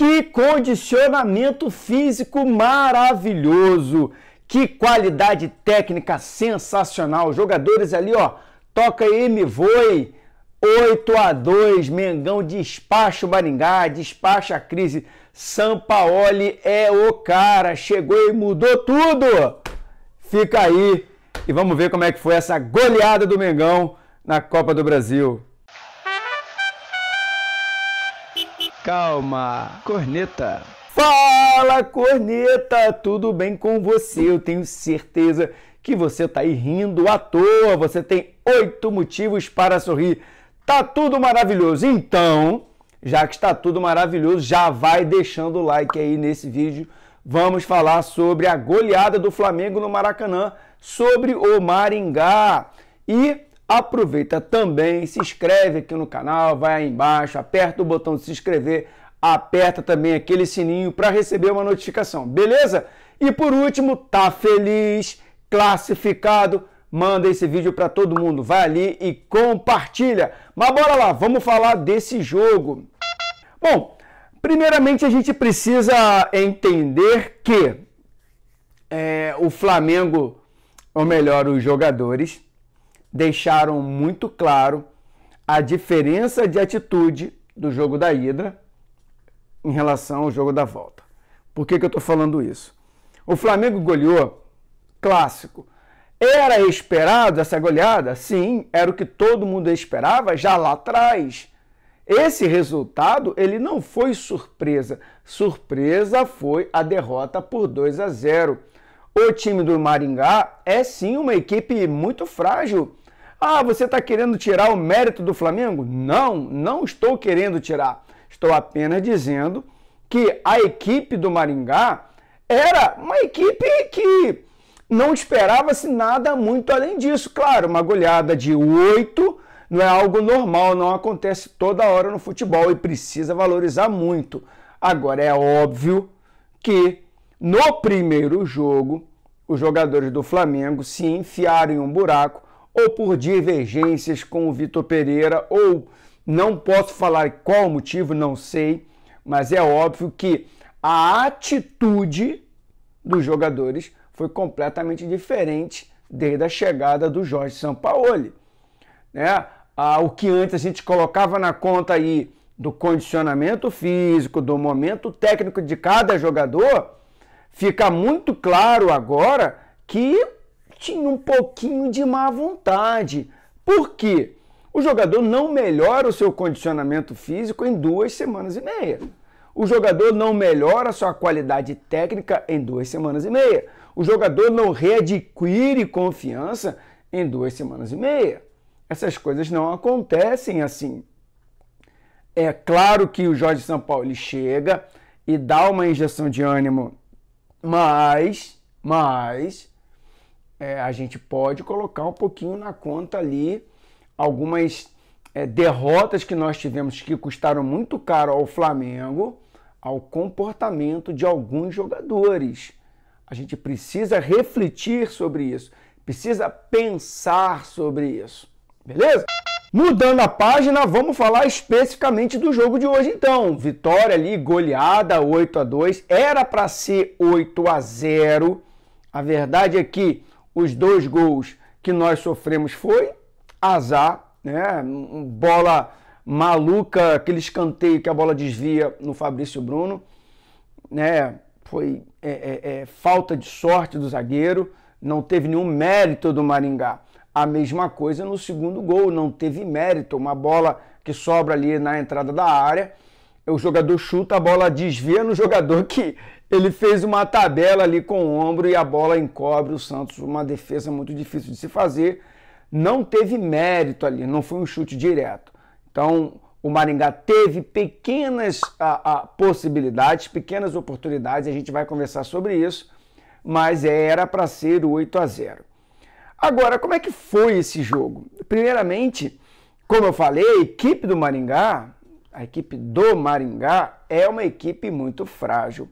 Que condicionamento físico maravilhoso! Que qualidade técnica sensacional! Jogadores ali, ó, toca aí, me voe. 8-2, Mengão despacha o Maringá, despacha a crise. Sampaoli é o cara, chegou e mudou tudo. Fica aí e vamos ver como é que foi essa goleada do Mengão na Copa do Brasil. Calma, corneta. Fala, corneta, tudo bem com você? Eu tenho certeza que você tá aí rindo à toa, você tem 8 motivos para sorrir. Tá tudo maravilhoso. Então, já que está tudo maravilhoso, já vai deixando o like aí nesse vídeo. Vamos falar sobre a goleada do Flamengo no Maracanã, sobre o Maringá. E aproveita também, se inscreve aqui no canal, vai aí embaixo, aperta o botão de se inscrever, aperta também aquele sininho para receber uma notificação, beleza? E por último, tá feliz, classificado? Manda esse vídeo para todo mundo, vai ali e compartilha. Mas bora lá, vamos falar desse jogo. Bom, primeiramente a gente precisa entender que o Flamengo, ou melhor, os jogadores, deixaram muito claro a diferença de atitude do jogo da ida em relação ao jogo da volta. Por que eu estou falando isso? O Flamengo goleou, clássico. Era esperado essa goleada? Sim, era o que todo mundo esperava já lá atrás. Esse resultado, ele não foi surpresa. Surpresa foi a derrota por 2-0. O time do Maringá é sim uma equipe muito frágil. Ah, você está querendo tirar o mérito do Flamengo? Não, não estou querendo tirar. Estou apenas dizendo que a equipe do Maringá era uma equipe que não esperava-se nada muito além disso. Claro, uma goleada de 8 não é algo normal, não acontece toda hora no futebol e precisa valorizar muito. Agora, é óbvio que no primeiro jogo, os jogadores do Flamengo se enfiaram em um buraco, ou por divergências com o Vitor Pereira, ou não posso falar qual motivo, não sei, mas é óbvio que a atitude dos jogadores foi completamente diferente desde a chegada do Jorge Sampaoli, né? O que antes a gente colocava na conta aí do condicionamento físico, do momento técnico de cada jogador, fica muito claro agora que tinha um pouquinho de má vontade. Por quê? O jogador não melhora o seu condicionamento físico em 2 semanas e meia. O jogador não melhora a sua qualidade técnica em 2 semanas e meia. O jogador não readquire confiança em 2 semanas e meia. Essas coisas não acontecem assim. É claro que o Jorge Sampaoli chega e dá uma injeção de ânimo, mas a gente pode colocar um pouquinho na conta ali algumas derrotas que nós tivemos que custaram muito caro ao Flamengo, ao comportamento de alguns jogadores. A gente precisa refletir sobre isso, precisa pensar sobre isso, beleza? Mudando a página, vamos falar especificamente do jogo de hoje então. Vitória ali, goleada, 8-2, era para ser 8-0. A verdade é que os 2 gols que nós sofremos foi azar, né? Bola maluca, aquele escanteio que a bola desvia no Fabrício Bruno, né? Foi falta de sorte do zagueiro, não teve nenhum mérito do Maringá. A mesma coisa no segundo gol, não teve mérito, uma bola que sobra ali na entrada da área, o jogador chuta, a bola desvia no jogador que ele fez uma tabela ali com o ombro e a bola encobre o Santos, uma defesa muito difícil de se fazer. Não teve mérito ali, não foi um chute direto. Então, o Maringá teve pequenas possibilidades, pequenas oportunidades, a gente vai conversar sobre isso, mas era para ser 8-0. Agora, como é que foi esse jogo? Primeiramente, como eu falei, a equipe do Maringá é uma equipe muito frágil.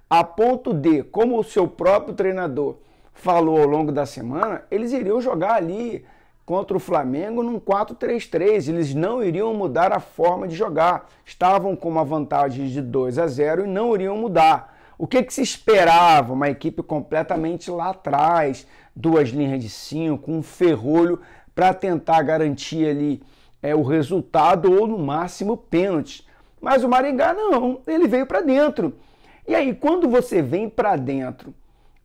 A ponto de, como o seu próprio treinador falou ao longo da semana, eles iriam jogar ali contra o Flamengo num 4-3-3. Eles não iriam mudar a forma de jogar. Estavam com uma vantagem de 2-0 e não iriam mudar. O que se esperava? Uma equipe completamente lá atrás, 2 linhas de 5, um ferrolho para tentar garantir ali o resultado ou no máximo pênalti. Mas o Maringá não, ele veio para dentro. E aí, quando você vem para dentro,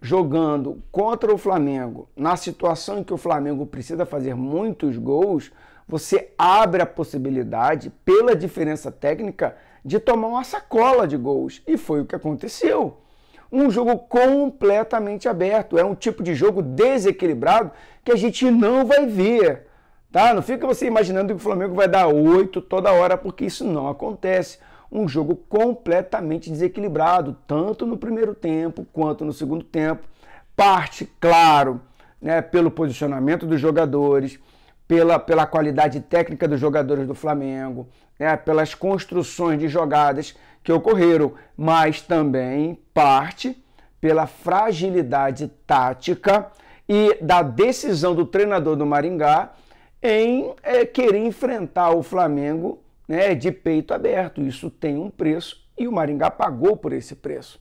jogando contra o Flamengo, na situação em que o Flamengo precisa fazer muitos gols, você abre a possibilidade, pela diferença técnica, de tomar uma sacola de gols. E foi o que aconteceu. Um jogo completamente aberto. É um tipo de jogo desequilibrado que a gente não vai ver. Tá? Não fica você imaginando que o Flamengo vai dar 8 toda hora, porque isso não acontece. Um jogo completamente desequilibrado, tanto no primeiro tempo quanto no segundo tempo. Parte, claro, né, pelo posicionamento dos jogadores, pela qualidade técnica dos jogadores do Flamengo, né, pelas construções de jogadas que ocorreram, mas também parte pela fragilidade tática e da decisão do treinador do Maringá em querer enfrentar o Flamengo, né, de peito aberto. Isso tem um preço e o Maringá pagou por esse preço.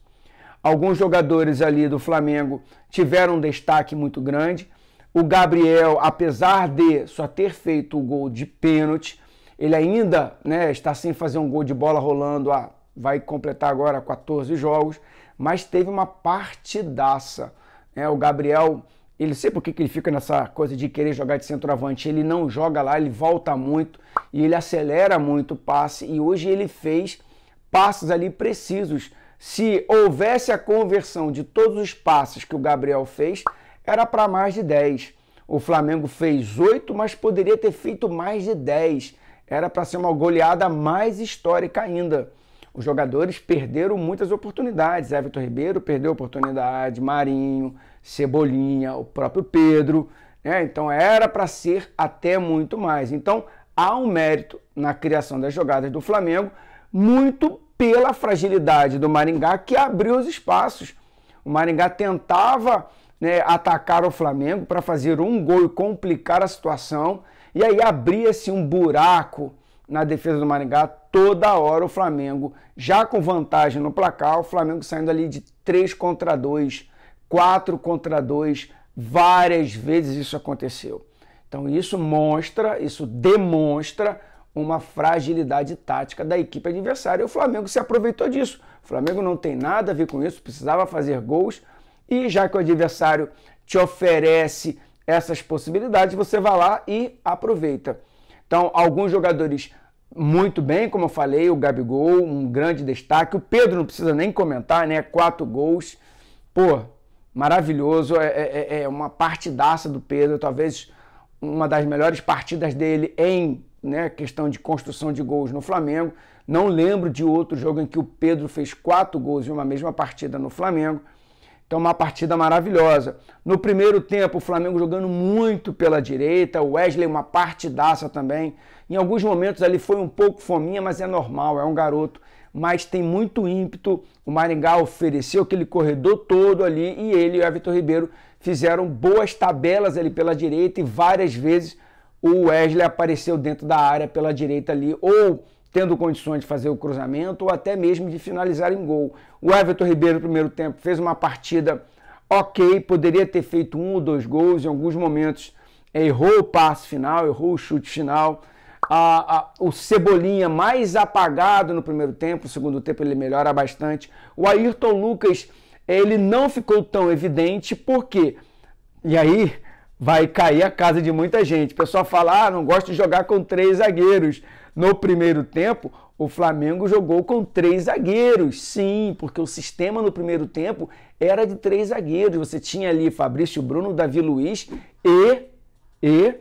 Alguns jogadores ali do Flamengo tiveram um destaque muito grande. O Gabriel, apesar de só ter feito o gol de pênalti, ele ainda, né, está sem fazer um gol de bola rolando, vai completar agora 14 jogos, mas teve uma partidaça. O Gabriel, ele sei por que ele fica nessa coisa de querer jogar de centroavante, ele não joga lá, ele volta muito e ele acelera muito o passe, e hoje ele fez passes ali precisos. Se houvesse a conversão de todos os passes que o Gabriel fez, era para mais de 10. O Flamengo fez 8, mas poderia ter feito mais de 10. Era para ser uma goleada mais histórica ainda. Os jogadores perderam muitas oportunidades. Everton Ribeiro perdeu oportunidade, Marinho, Cebolinha, o próprio Pedro. Então era para ser até muito mais. Então há um mérito na criação das jogadas do Flamengo, muito pela fragilidade do Maringá, que abriu os espaços. O Maringá tentava, né, atacar o Flamengo para fazer um gol e complicar a situação, e aí abria-se um buraco na defesa do Maringá. Toda hora o Flamengo, já com vantagem no placar, o Flamengo saindo ali de 3-2, 4-2, várias vezes isso aconteceu. Então isso demonstra uma fragilidade tática da equipe adversária, e o Flamengo se aproveitou disso. O Flamengo não tem nada a ver com isso, precisava fazer gols, e já que o adversário te oferece essas possibilidades, você vai lá e aproveita. Então, alguns jogadores muito bem, como eu falei, o Gabigol, um grande destaque. O Pedro não precisa nem comentar, né? 4 gols. Pô, maravilhoso. É uma partidaça do Pedro, talvez uma das melhores partidas dele em, né, questão de construção de gols no Flamengo. Não lembro de outro jogo em que o Pedro fez 4 gols em uma mesma partida no Flamengo. Então, uma partida maravilhosa. No primeiro tempo, o Flamengo jogando muito pela direita, o Wesley uma partidaça também. Em alguns momentos ali foi um pouco fominha, mas é normal, é um garoto, mas tem muito ímpeto. O Maringá ofereceu aquele corredor todo ali e ele e o Everton Ribeiro fizeram boas tabelas ali pela direita, e várias vezes o Wesley apareceu dentro da área pela direita ali, ou tendo condições de fazer o cruzamento, ou até mesmo de finalizar em gol. O Everton Ribeiro, no primeiro tempo, fez uma partida ok, poderia ter feito 1 ou 2 gols, em alguns momentos errou o passe final, errou o chute final. O Cebolinha mais apagado no primeiro tempo, no segundo tempo ele melhora bastante. O Ayrton Lucas, ele não ficou tão evidente, porque, e aí vai cair a casa de muita gente, o pessoal fala, não gosto de jogar com 3 zagueiros. No primeiro tempo, o Flamengo jogou com 3 zagueiros, sim, porque o sistema no primeiro tempo era de 3 zagueiros. Você tinha ali Fabrício Bruno, Davi Luiz e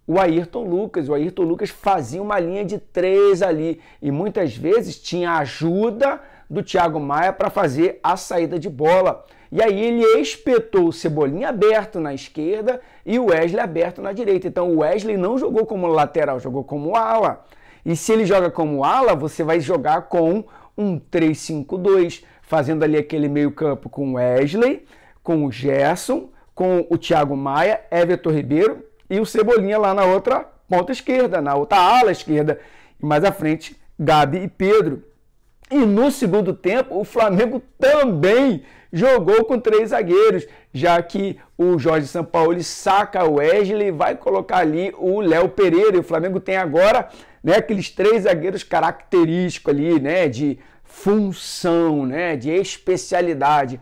o Ayrton Lucas. O Ayrton Lucas fazia uma linha de 3 ali, e muitas vezes tinha a ajuda do Thiago Maia para fazer a saída de bola. E aí ele espetou o Cebolinha aberto na esquerda e o Wesley aberto na direita. Então o Wesley não jogou como lateral, jogou como ala. E se ele joga como ala, você vai jogar com um 3-5-2, fazendo ali aquele meio campo com o Wesley, com o Gerson, com o Thiago Maia, Everton Ribeiro e o Cebolinha lá na outra ponta esquerda, na outra ala esquerda. E mais à frente, Gabi e Pedro. E no segundo tempo, o Flamengo também jogou com 3 zagueiros, já que o Jorge Sampaoli saca o Wesley e vai colocar ali o Léo Pereira. E o Flamengo tem agora, né, aqueles 3 zagueiros característicos ali, né, de função, né, de especialidade.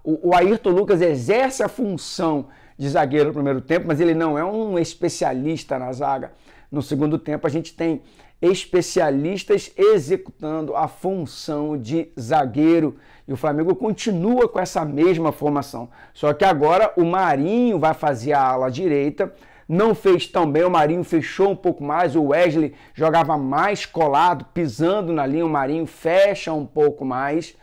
O Ayrton Lucas exerce a função de zagueiro no primeiro tempo, mas ele não é um especialista na zaga. No segundo tempo, a gente tem especialistas executando a função de zagueiro e o Flamengo continua com essa mesma formação. Só que agora o Marinho vai fazer a ala direita, não fez tão bem, o Marinho fechou um pouco mais, o Wesley jogava mais colado, pisando na linha, o Marinho fecha um pouco mais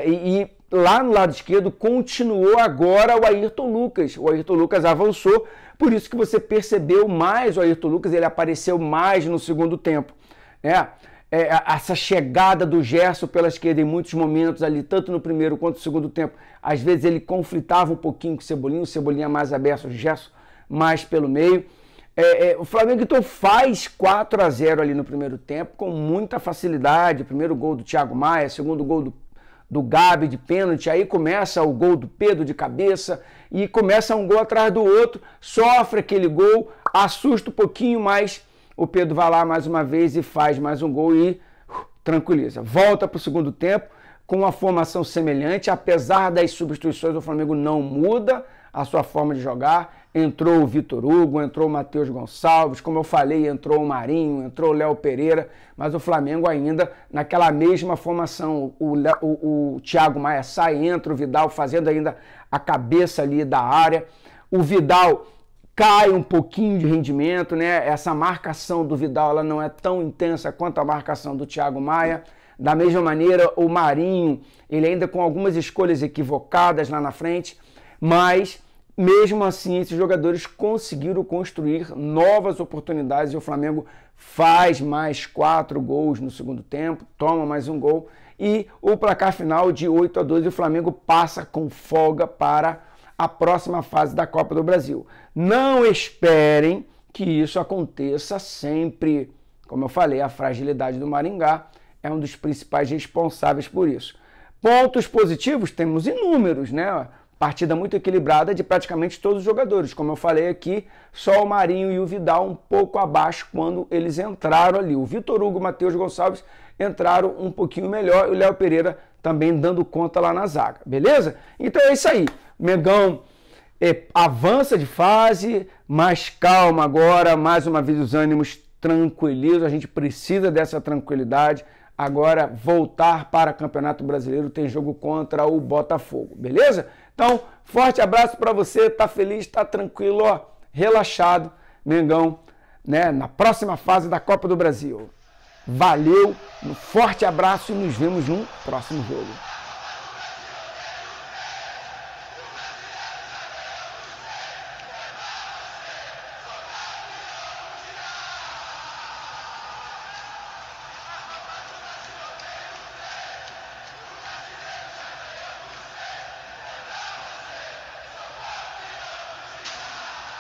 e lá no lado esquerdo continuou agora o Ayrton Lucas. O Ayrton Lucas avançou, por isso que você percebeu mais o Ayrton Lucas, ele apareceu mais no segundo tempo. Essa chegada do Gerson pela esquerda em muitos momentos ali, tanto no primeiro quanto no segundo tempo, às vezes ele conflitava um pouquinho com o Cebolinha mais aberto, o Gerson mais pelo meio. O Flamengo então faz 4-0 ali no primeiro tempo com muita facilidade. O primeiro gol do Thiago Maia, segundo gol do Gabi de pênalti, aí começa o gol do Pedro de cabeça e começa um gol atrás do outro, sofre aquele gol, assusta um pouquinho, mas o Pedro vai lá mais uma vez e faz mais um gol e tranquiliza. Volta para o segundo tempo com uma formação semelhante, apesar das substituições, o Flamengo não muda a sua forma de jogar. Entrou o Vitor Hugo, entrou o Matheus Gonçalves, como eu falei, entrou o Marinho, entrou o Léo Pereira, mas o Flamengo ainda naquela mesma formação. O Thiago Maia sai, entra o Vidal fazendo ainda a cabeça ali da área. O Vidal cai um pouquinho de rendimento, né? Essa marcação do Vidal ela não é tão intensa quanto a marcação do Thiago Maia. Da mesma maneira, o Marinho, ele ainda com algumas escolhas equivocadas lá na frente, mas mesmo assim, esses jogadores conseguiram construir novas oportunidades e o Flamengo faz mais 4 gols no segundo tempo, toma mais um gol e o placar final de 8-2 e o Flamengo passa com folga para a próxima fase da Copa do Brasil. Não esperem que isso aconteça sempre. Como eu falei, a fragilidade do Maringá é um dos principais responsáveis por isso. Pontos positivos temos inúmeros, né? Partida muito equilibrada de praticamente todos os jogadores. Como eu falei aqui, só o Marinho e o Vidal um pouco abaixo quando eles entraram ali. O Vitor Hugo e o Matheus Gonçalves entraram um pouquinho melhor e o Léo Pereira também dando conta lá na zaga. Beleza? Então é isso aí. Mengão avança de fase, mais calma agora, mais uma vez os ânimos tranquilizam. A gente precisa dessa tranquilidade. Agora voltar para o Campeonato Brasileiro, tem jogo contra o Botafogo. Beleza? Então, forte abraço para você, tá feliz, tá tranquilo, ó, relaxado, Mengão, né, na próxima fase da Copa do Brasil. Valeu, um forte abraço e nos vemos no próximo jogo.